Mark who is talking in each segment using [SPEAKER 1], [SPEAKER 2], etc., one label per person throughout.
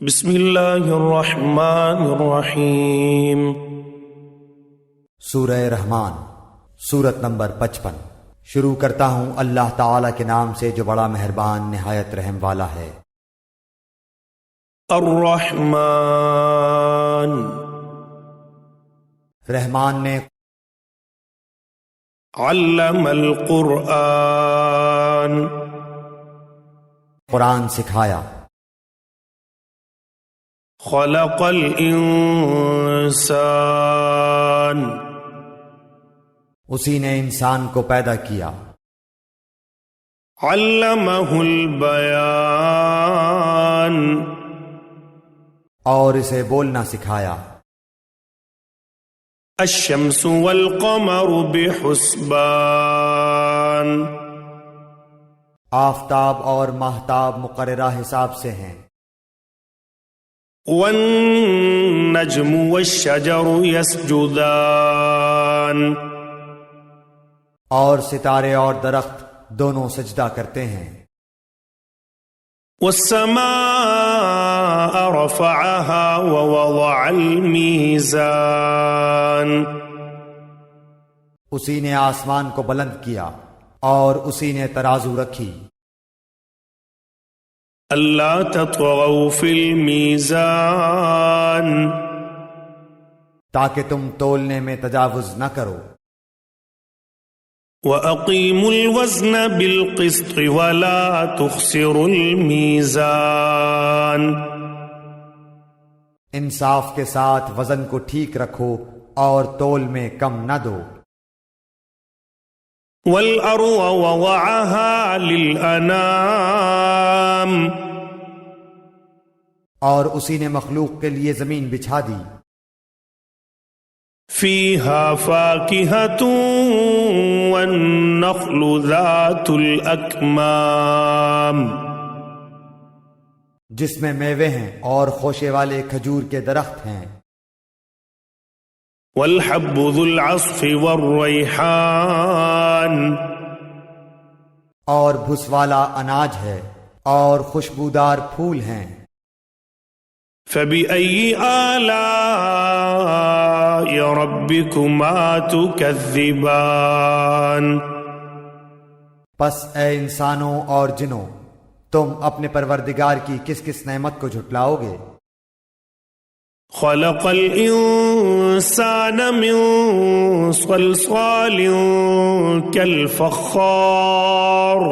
[SPEAKER 1] بسم اللہ الرحمن الرحیم۔
[SPEAKER 2] سورہ رحمان، سورت نمبر 55۔ شروع کرتا ہوں اللہ تعالی کے نام سے جو بڑا مہربان نہایت رحم والا ہے۔
[SPEAKER 1] الرحمن،
[SPEAKER 2] رحمان نے
[SPEAKER 1] علم القرآن،
[SPEAKER 2] قرآن سکھایا۔
[SPEAKER 1] خلق الانسان،
[SPEAKER 2] اسی نے انسان کو پیدا کیا۔
[SPEAKER 1] علمہ البیان،
[SPEAKER 2] اور اسے بولنا سکھایا۔
[SPEAKER 1] الشمس والقمر بحسبان،
[SPEAKER 2] آفتاب اور ماہتاب مقررہ حساب سے ہیں۔
[SPEAKER 1] والنجم والشجر يسجدان،
[SPEAKER 2] اور ستارے اور درخت دونوں سجدہ کرتے ہیں۔
[SPEAKER 1] والسماء رفعها ووضع الميزان،
[SPEAKER 2] اسی نے آسمان کو بلند کیا اور اسی نے ترازو رکھی۔
[SPEAKER 1] اللہ تطغوا فی المیزان،
[SPEAKER 2] تاکہ تم تولنے میں تجاوز نہ کرو۔
[SPEAKER 1] وَأَقِیمُوا الْوَزْنَ بِالْقِسْطِ وَلَا تُخْسِرُوا الْمِيزَانَ،
[SPEAKER 2] انصاف کے ساتھ وزن کو ٹھیک رکھو اور تول میں کم نہ دو۔
[SPEAKER 1] وَالْأَرْضَ وَضَعَهَا لِلْأَنَامِ،
[SPEAKER 2] اور اسی نے مخلوق کے لیے زمین بچھا دی۔
[SPEAKER 1] فِيهَا فَاكِهَةٌ وَالنَّخْلُ ذَاتُ الْأَكْمَامِ،
[SPEAKER 2] جس میں میوے ہیں اور خوشے والے کھجور کے درخت ہیں۔
[SPEAKER 1] وَالْحَبُّ ذُو الْعَصْفِ وَالرَّيْحَانِ،
[SPEAKER 2] اور بھس والا اناج ہے اور خوشبودار پھول ہیں۔
[SPEAKER 1] فَبِأَيِّ آلَاءِ رَبِّكُمَا تُكَذِّبَانِ،
[SPEAKER 2] پس اے انسانوں اور جنوں، تم اپنے پروردگار کی کس کس نعمت کو جھٹلاؤ گے؟
[SPEAKER 1] خَلَقَ الْإِنسَانَ مِنْ صَلْصَالٍ كَالْفَخَّارِ،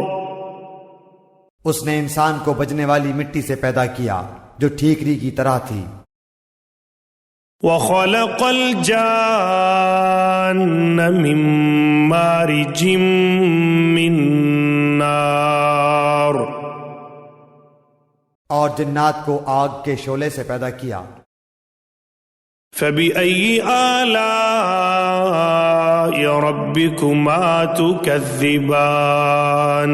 [SPEAKER 2] اس نے انسان کو بجنے والی مٹی سے پیدا کیا جو ٹھیکری کی طرح تھی۔
[SPEAKER 1] وَخَلَقَ الْجَانَّ مِنْ مَارِجٍ مِّن نَّارٍ،
[SPEAKER 2] اور جنات کو آگ کے شعلے سے پیدا کیا۔
[SPEAKER 1] فَبِأَيِّ آلَاءِ رَبِّكُمَا تُكَذِّبَانِ،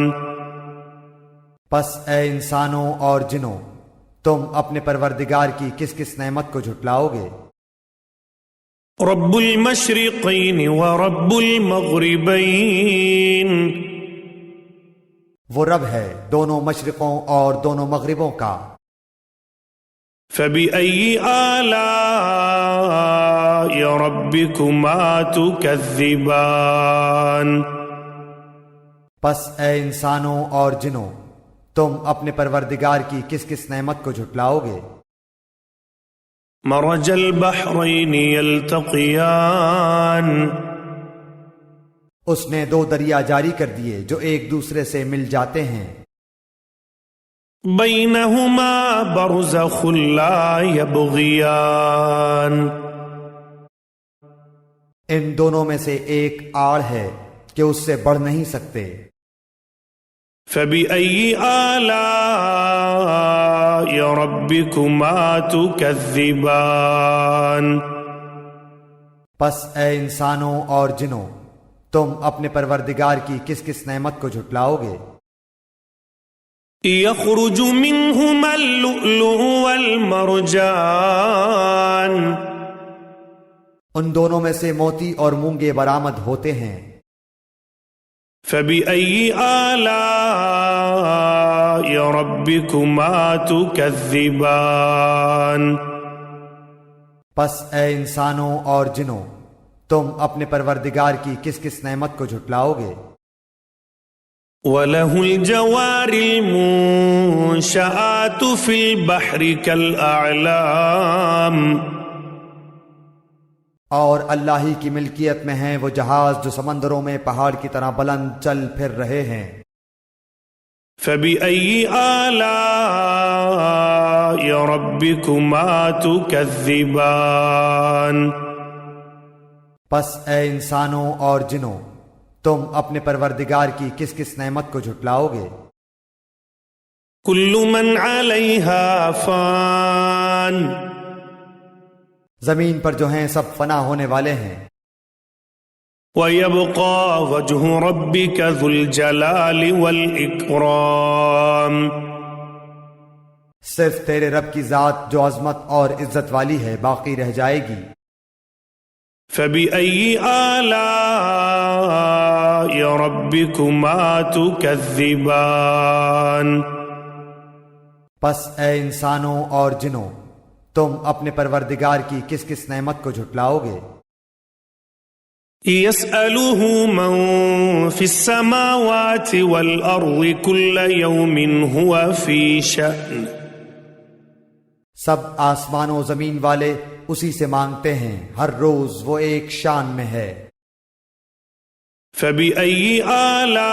[SPEAKER 2] پس اے انسانوں اور جنوں، تم اپنے پروردگار کی کس کس نعمت کو جھٹلاؤ گے؟
[SPEAKER 1] رب المشرقین ورب المغربین،
[SPEAKER 2] وہ رب ہے دونوں مشرقوں اور دونوں مغربوں کا۔
[SPEAKER 1] فَبِأَيِّ آلَاءِ رَبِّكُمَا تُكَذِّبَانِ،
[SPEAKER 2] پس اے انسانوں اور جنوں، تم اپنے پروردگار کی کس کس نعمت کو جھٹلاؤ گے؟
[SPEAKER 1] مرج البحرین یلتقیان،
[SPEAKER 2] اس نے دو دریا جاری کر دیے جو ایک دوسرے سے مل جاتے ہیں۔
[SPEAKER 1] بینہما برزخ لا یبغیان،
[SPEAKER 2] ان دونوں میں سے ایک آڑ ہے کہ اس سے بڑھ نہیں سکتے۔
[SPEAKER 1] فَبِأَيِّ آلَاءِ رَبِّكُمَا تُكَذِّبَانِ،
[SPEAKER 2] پس اے انسانوں اور جنوں، تم اپنے پروردگار کی کس کس نعمت کو جھٹلاؤ گے؟
[SPEAKER 1] يَخْرُجُ مِنْهُمَا اللُّؤْلُؤُ وَالْمَرْجَانُ،
[SPEAKER 2] ان دونوں میں سے موتی اور مونگے برآمد ہوتے ہیں۔
[SPEAKER 1] فبأي آلاء ربكما تكذبان
[SPEAKER 2] پس اے انسانوں اور جنوں، تم اپنے پروردگار کی کس کس نعمت کو جھٹلاؤ گے؟
[SPEAKER 1] وَلَهُ الْجَوَارِ الْمُنشَآتُ فِي الْبَحْرِ كَالْأَعْلَامِ،
[SPEAKER 2] اور اللہ ہی کی ملکیت میں ہیں وہ جہاز جو سمندروں میں پہاڑ کی طرح بلند چل پھر رہے ہیں۔
[SPEAKER 1] فَبِأَيِّ آلَاءِ رَبِّكُمَا تُكَذِّبَانِ
[SPEAKER 2] پس اے انسانوں اور جنوں، تم اپنے پروردگار کی کس کس نعمت کو جھٹلاؤ گے؟
[SPEAKER 1] كُلُّ مَنْ عَلَيْهَا فَانٍ،
[SPEAKER 2] زمین پر جو ہیں سب فنا ہونے والے ہیں۔
[SPEAKER 1] وَيَبْقَى وَجْهُ رَبِّكَ ذُو الْجَلَالِ وَالْإِكْرَامِ،
[SPEAKER 2] صرف تیرے رب کی ذات جو عظمت اور عزت والی ہے باقی رہ جائے گی۔
[SPEAKER 1] فَبِأَيِّ آلَاءِ رَبِّكُمَا تُكَذِّبَانِ
[SPEAKER 2] پس اے انسانوں اور جنوں، تم اپنے پروردگار کی کس کس نعمت کو جھٹلاؤ گے؟
[SPEAKER 1] يَسْأَلُهُ مَن فِي السَّمَاوَاتِ وَالْأَرْضِ كُلَّ يَوْمٍ هُوَ فِي شَأْنٍ،
[SPEAKER 2] سب آسمان و زمین والے اسی سے مانگتے ہیں، ہر روز وہ ایک شان میں ہے۔
[SPEAKER 1] فَبِأَيِّ آلَاءِ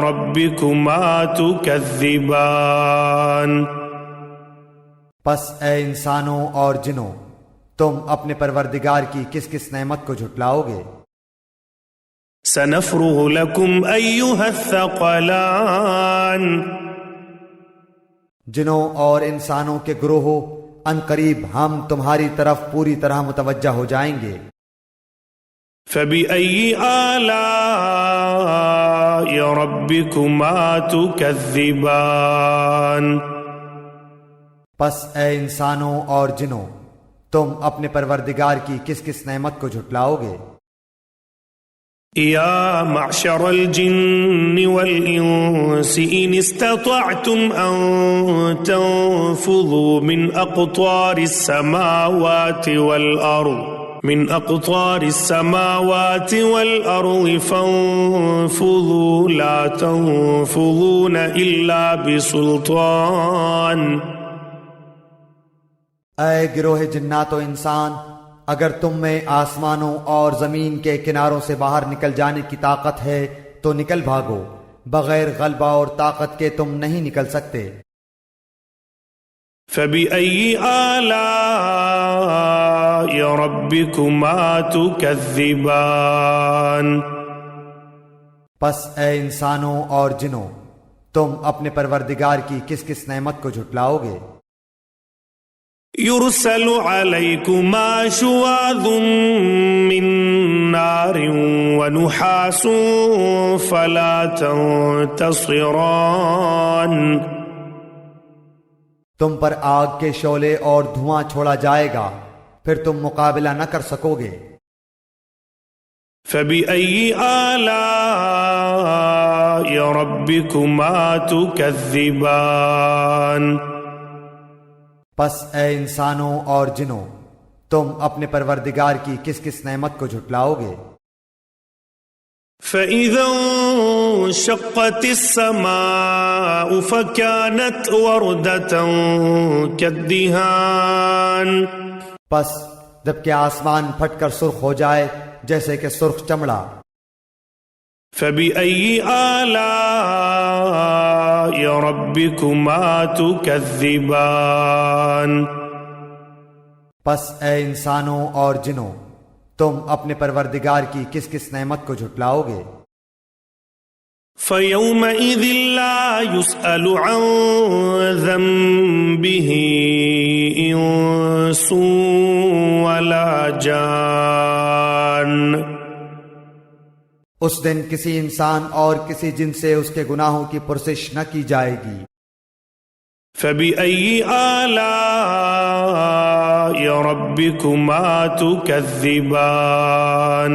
[SPEAKER 1] رَبِّكُمَا تُكَذِّبَانِ
[SPEAKER 2] پس اے انسانوں اور جنوں، تم اپنے پروردگار کی کس کس نعمت کو جھٹلاؤ گے؟
[SPEAKER 1] سَنَفْرُغُ لَكُمْ أَيُّهَا الثَّقَلَانِ،
[SPEAKER 2] جنوں اور انسانوں کے گروہوں، ان قریب ہم تمہاری طرف پوری طرح متوجہ ہو جائیں گے۔
[SPEAKER 1] فَبِأَيِّ آلَاءِ رَبِّكُمَا تُكَذِّبَانِ
[SPEAKER 2] پس اے انسانوں اور جنوں، تم اپنے پروردگار کی کس کس نعمت کو جھٹلاؤ گے؟
[SPEAKER 1] یا معشر الجن والانس ان استطعتم ان تنفذوا من اقطار السماوات والارض فانفذوا لا تنفذون الا بسلطان۔
[SPEAKER 2] اے گروہ جنات و انسان، اگر تم میں آسمانوں اور زمین کے کناروں سے باہر نکل جانے کی طاقت ہے تو نکل بھاگو، بغیر غلبہ اور طاقت کے تم نہیں نکل سکتے۔
[SPEAKER 1] فَبِأَيِّ آلَاءِ رَبِّكُمَا تُكَذِّبَانِ
[SPEAKER 2] پس اے انسانوں اور جنوں، تم اپنے پروردگار کی کس کس نعمت کو جھٹلاؤ گے؟
[SPEAKER 1] يُرْسَلُ عَلَيْكُمَا شُوَاظٌ مِّن نَّارٍ وَنُحَاسٌ فَلَا تَنتَصِرَانِ
[SPEAKER 2] تم پر آگ کے شعلے اور دھواں چھوڑا جائے گا، پھر تم مقابلہ نہ کر سکو گے۔
[SPEAKER 1] فَبِأَيِّ آلَاءِ رَبِّكُمَا تُكَذِّبَانِ
[SPEAKER 2] پس اے انسانوں اور جنوں، تم اپنے پروردگار کی کس کس نعمت کو جھٹلاؤ گے؟
[SPEAKER 1] فَإِذَا انشَقَّتِ السَّمَاءُ فَكَانَتْ وَرْدَةً كَالدِّهَانِ
[SPEAKER 2] پس جب کہ آسمان پھٹ کر سرخ ہو جائے جیسے کہ سرخ چمڑا۔
[SPEAKER 1] فَبِأَيِّ آلَاءِ رَبِّكُمَا تُكَذِّبَانِ
[SPEAKER 2] پس اے انسانوں اور جنوں، تم اپنے پروردگار کی کس کس نعمت کو جھٹلاؤ گے؟
[SPEAKER 1] فَيَوْمَئِذٍ لَا يُسْأَلُ عَنْ ذَنبِهِ إِنسٌ وَلَا جَانٌ
[SPEAKER 2] اس دن کسی انسان اور کسی جن سے اس کے گناہوں کی پرسش نہ کی جائے گی۔
[SPEAKER 1] فَبِأَيِّ آلَاءِ رَبِّكُمَا تُكَذِّبَانِ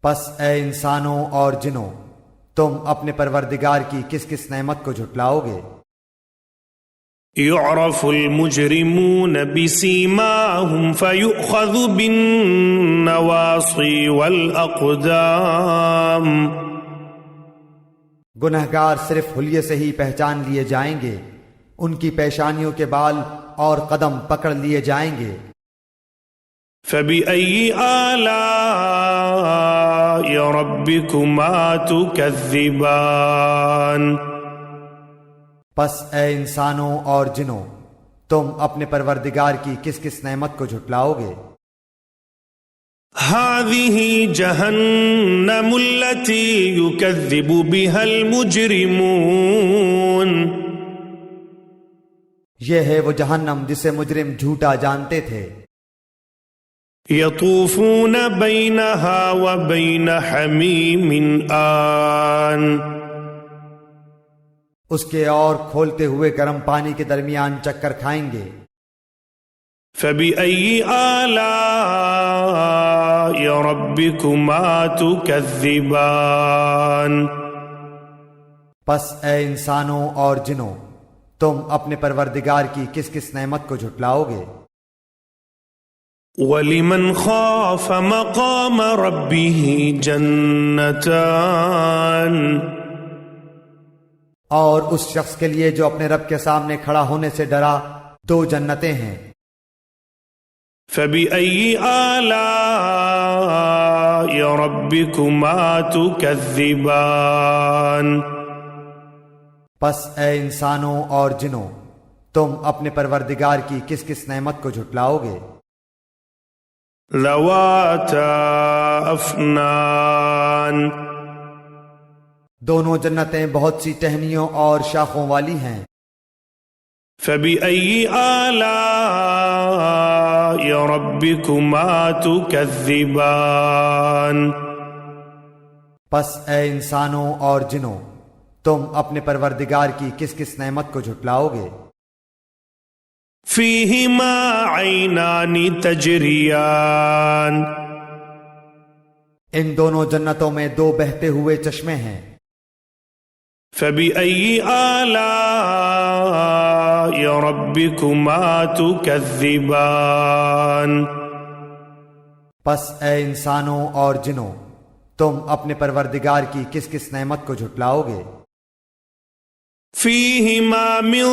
[SPEAKER 2] پس اے انسانوں اور جنوں، تم اپنے پروردگار کی کس کس نعمت کو جھٹلاؤ گے؟
[SPEAKER 1] يعرف المجرمون بسيماهم فيؤخذ بالنواصي والأقدام
[SPEAKER 2] گنہگار صرف حلیے سے ہی پہچان لیے جائیں گے، ان کی پیشانیوں کے بال اور قدم پکڑ لیے جائیں گے۔
[SPEAKER 1] فبأي آلاء ربكما تكذبان
[SPEAKER 2] پس اے انسانوں اور جنوں، تم اپنے پروردگار کی کس کس نعمت کو جھٹلاؤ گے؟
[SPEAKER 1] هذه جهنم التي يكذب بها المجرمون
[SPEAKER 2] یہ ہے وہ جہنم جسے مجرم جھوٹا جانتے تھے۔
[SPEAKER 1] يطوفون بينها وبين حميم آن
[SPEAKER 2] اس کے اور کھولتے ہوئے گرم پانی کے درمیان چکر کھائیں گے۔
[SPEAKER 1] فبأي آلاء ربكما تكذبان
[SPEAKER 2] پس اے انسانوں اور جنوں، تم اپنے پروردگار کی کس کس نعمت کو جھٹلاؤ گے؟
[SPEAKER 1] وَلِمَنْ خَافَ مَقَامَ رَبِّهِ جَنَّتَانِ
[SPEAKER 2] اور اس شخص کے لیے جو اپنے رب کے سامنے کھڑا ہونے سے ڈرا، دو جنتیں ہیں۔
[SPEAKER 1] فَبِأَيِّ آلَاءِ رَبِّكُمَا تُكَذِّبَانِ
[SPEAKER 2] پس اے انسانوں اور جنوں، تم اپنے پروردگار کی کس کس نعمت کو جھٹلاؤ گے؟
[SPEAKER 1] ذَوَاتَا أَفْنَانٍ
[SPEAKER 2] دونوں جنتیں بہت سی ٹہنیوں اور شاخوں والی ہیں۔
[SPEAKER 1] فَبِأَيِّ آلَاءِ رَبِّكُمَا تُكَذِّبَانِ
[SPEAKER 2] پس اے انسانوں اور جنوں، تم اپنے پروردگار کی کس کس نعمت کو جھٹلاؤ گے؟
[SPEAKER 1] فِيهِمَا عَيْنَانِ تَجْرِيَانِ
[SPEAKER 2] ان دونوں جنتوں میں دو بہتے ہوئے چشمے ہیں۔
[SPEAKER 1] فَبِأَيِّ آلَاءِ رَبِّكُمَا تُكَذِّبَانِ
[SPEAKER 2] پس اے انسانوں اور جنوں، تم اپنے پروردگار کی کس کس نعمت کو جھٹلاؤ گے؟
[SPEAKER 1] فِيهِمَا مِن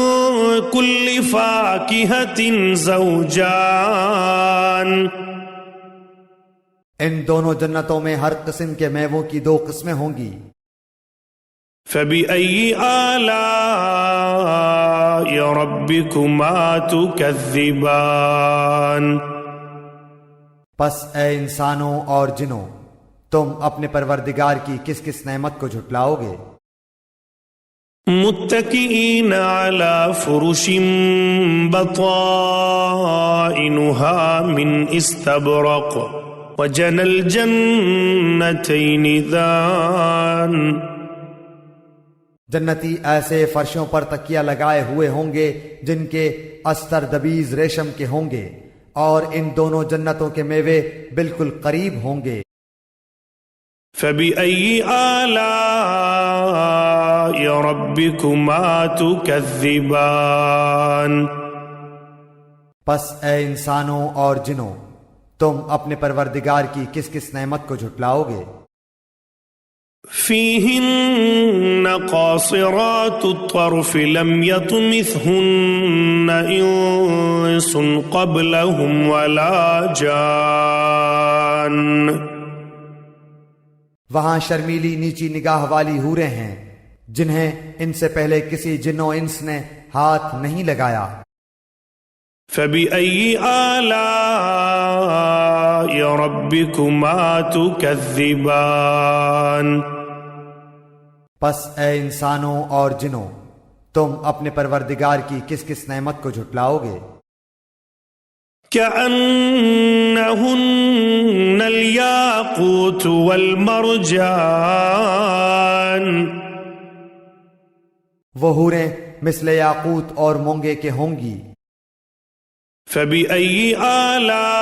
[SPEAKER 1] كُلِّ فَاكِهَةٍ زَوْجَانِ
[SPEAKER 2] ان دونوں جنتوں میں ہر قسم کے میووں کی دو قسمیں ہوں گی۔
[SPEAKER 1] فَبِأَيِّ آلَاءِ رَبِّكُمَا تُكَذِّبَانِ
[SPEAKER 2] پس اے انسانوں اور جنوں، تم اپنے پروردگار کی کس کس نعمت کو جھٹلاؤ گے؟
[SPEAKER 1] متكئين على فرش بطائنها من استبرق وجنى الجنتين دان
[SPEAKER 2] جنتی ایسے فرشوں پر تکیہ لگائے ہوئے ہوں گے جن کے استر دبیز ریشم کے ہوں گے، اور ان دونوں جنتوں کے میوے بالکل قریب ہوں گے۔
[SPEAKER 1] فَبِأَيِّ آلَاءِ رَبِّكُمَا تُكَذِّبَانِ
[SPEAKER 2] پس اے انسانوں اور جنوں، تم اپنے پروردگار کی کس کس نعمت کو جھٹلاؤ گے؟
[SPEAKER 1] فِيهِنَّ قَاصِرَاتُ الطَّرْفِ لَمْ يَطْمِثْهُنَّ إِنسٌ قَبْلَهُمْ وَلَا جَانٌّ
[SPEAKER 2] وہاں شرمیلی نیچی نگاہ والی حوریں ہیں جنہیں ان سے پہلے کسی جن و انس نے ہاتھ نہیں لگایا۔
[SPEAKER 1] فَبِأَيِّ آلَاءِ رَبِّكُمَا تُكَذِّبَانِ
[SPEAKER 2] پس اے انسانوں اور جنوں، تم اپنے پروردگار کی کس کس نعمت کو جھٹلاؤ گے؟
[SPEAKER 1] كَأَنَّهُنَّ الْيَاقُوتُ وَالْمَرْجَانُ
[SPEAKER 2] وہ حوریں مثل یاقوت اور مونگے کے ہوں گی۔
[SPEAKER 1] فبأي آلاء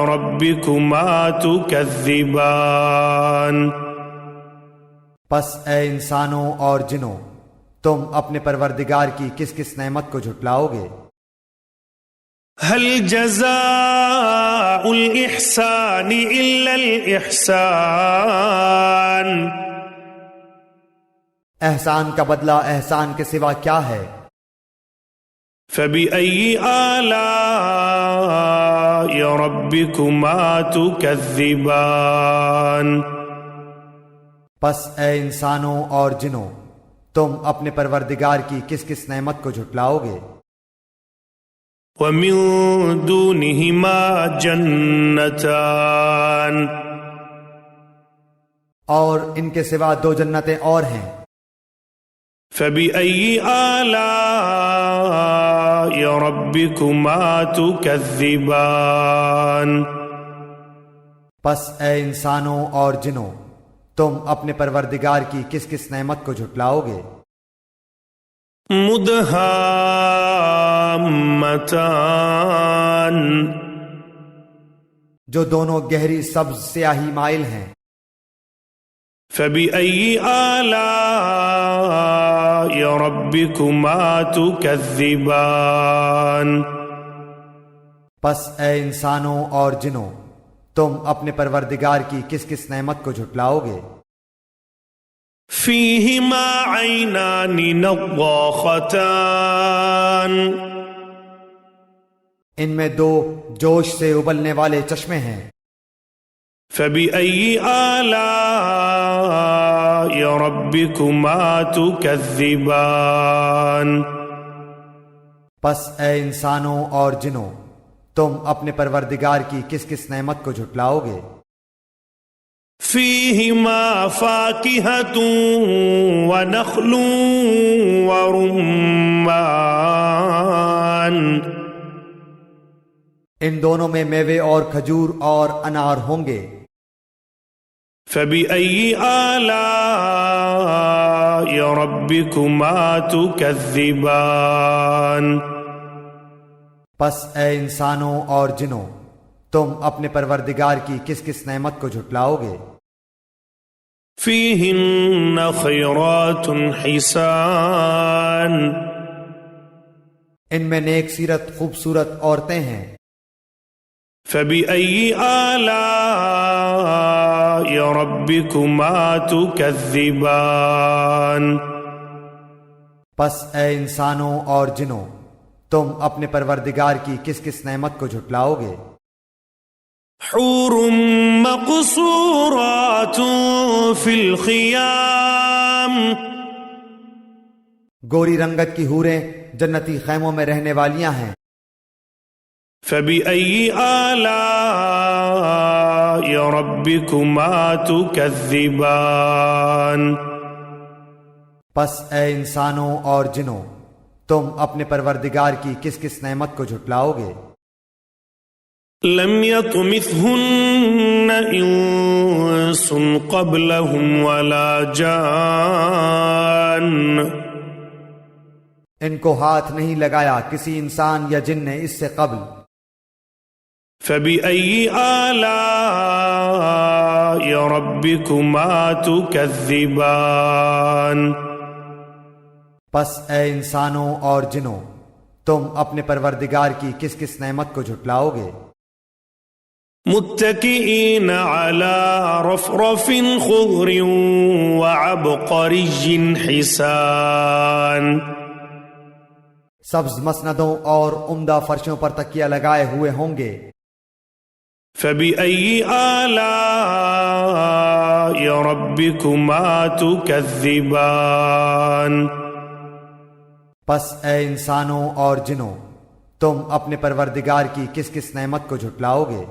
[SPEAKER 1] ربكما تكذبان
[SPEAKER 2] پس اے انسانوں اور جنوں، تم اپنے پروردگار کی کس کس نعمت کو جھٹلاؤ گے؟
[SPEAKER 1] هل جزاء الإحسان إلا الإحسان
[SPEAKER 2] احسان کا بدلہ احسان کے سوا کیا ہے؟
[SPEAKER 1] فبأي آلاء ربكما تكذبان
[SPEAKER 2] پس اے انسانوں اور جنوں، تم اپنے پروردگار کی کس کس نعمت کو جھٹلاؤ گے؟
[SPEAKER 1] ومن دونهما جنتان
[SPEAKER 2] اور ان کے سوا دو جنتیں اور ہیں۔
[SPEAKER 1] فبأي آلاء ربكما تكذبان
[SPEAKER 2] پس اے انسانوں اور جنوں، تم اپنے پروردگار کی کس کس نعمت کو جھٹلاؤ گے؟
[SPEAKER 1] مدہامتان
[SPEAKER 2] جو دونوں گہری سبز سیاہی مائل ہیں۔
[SPEAKER 1] فبأي آلاء ربكما تكذبان
[SPEAKER 2] پس اے انسانوں اور جنوں، تم اپنے پروردگار کی کس کس نعمت کو جھٹلاؤ گے؟
[SPEAKER 1] فيهما عينان نضاختان
[SPEAKER 2] ان میں دو جوش سے ابلنے والے چشمے ہیں۔
[SPEAKER 1] فبأي آلاء ربكما تكذبان
[SPEAKER 2] پس اے انسانوں اور جنوں، تم اپنے پروردگار کی کس کس نعمت کو جھٹلاؤ گے؟
[SPEAKER 1] فيهما فاكهة ونخل ورمان
[SPEAKER 2] ان دونوں میں میوے اور کھجور اور انار ہوں گے۔
[SPEAKER 1] فبأي آلاء ربكما تكذبان
[SPEAKER 2] پس اے انسانوں اور جنوں، تم اپنے پروردگار کی کس کس نعمت کو جھٹلاؤ گے؟
[SPEAKER 1] فيهن خيرات حسان
[SPEAKER 2] ان میں نیک سیرت خوبصورت عورتیں ہیں۔
[SPEAKER 1] فبأي آلاء ربكما تكذبان
[SPEAKER 2] پس اے انسانوں اور جنوں، تم اپنے پروردگار کی کس کس نعمت کو جھٹلاؤ گے؟
[SPEAKER 1] حور مقصورات في الخيام
[SPEAKER 2] گوری رنگت کی حوریں جنتی خیموں میں رہنے والیاں ہیں۔
[SPEAKER 1] فبأي آلاء ربكما تكذبان
[SPEAKER 2] پس اے انسانوں اور جنوں، تم اپنے پروردگار کی کس کس نعمت کو جھٹلاؤ گے؟
[SPEAKER 1] لم يطمثهن انس قبلهم ولا جان
[SPEAKER 2] ان کو ہاتھ نہیں لگایا کسی انسان یا جن نے اس سے قبل۔
[SPEAKER 1] فبأي آلاء ربكما تكذبان
[SPEAKER 2] پس اے انسانوں اور جنوں، تم اپنے پروردگار کی کس کس نعمت کو جھٹلاؤ گے؟
[SPEAKER 1] متكئين على رفرف خضر وعبقري حسان
[SPEAKER 2] سبز مسندوں اور عمدہ فرشوں پر تکیہ لگائے ہوئے ہوں گے۔
[SPEAKER 1] فبأي آلاء ربكما تكذبان
[SPEAKER 2] پس اے انسانوں اور جنوں، تم اپنے پروردگار کی کس کس نعمت کو جھٹلاؤ گے؟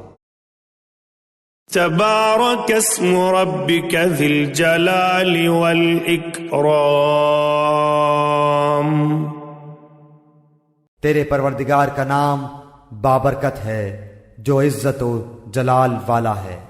[SPEAKER 1] تبارك اسم ربك ذي الجلال والإكرام
[SPEAKER 2] تیرے پروردگار کا نام بابرکت ہے جو عزت و جلال والا ہے۔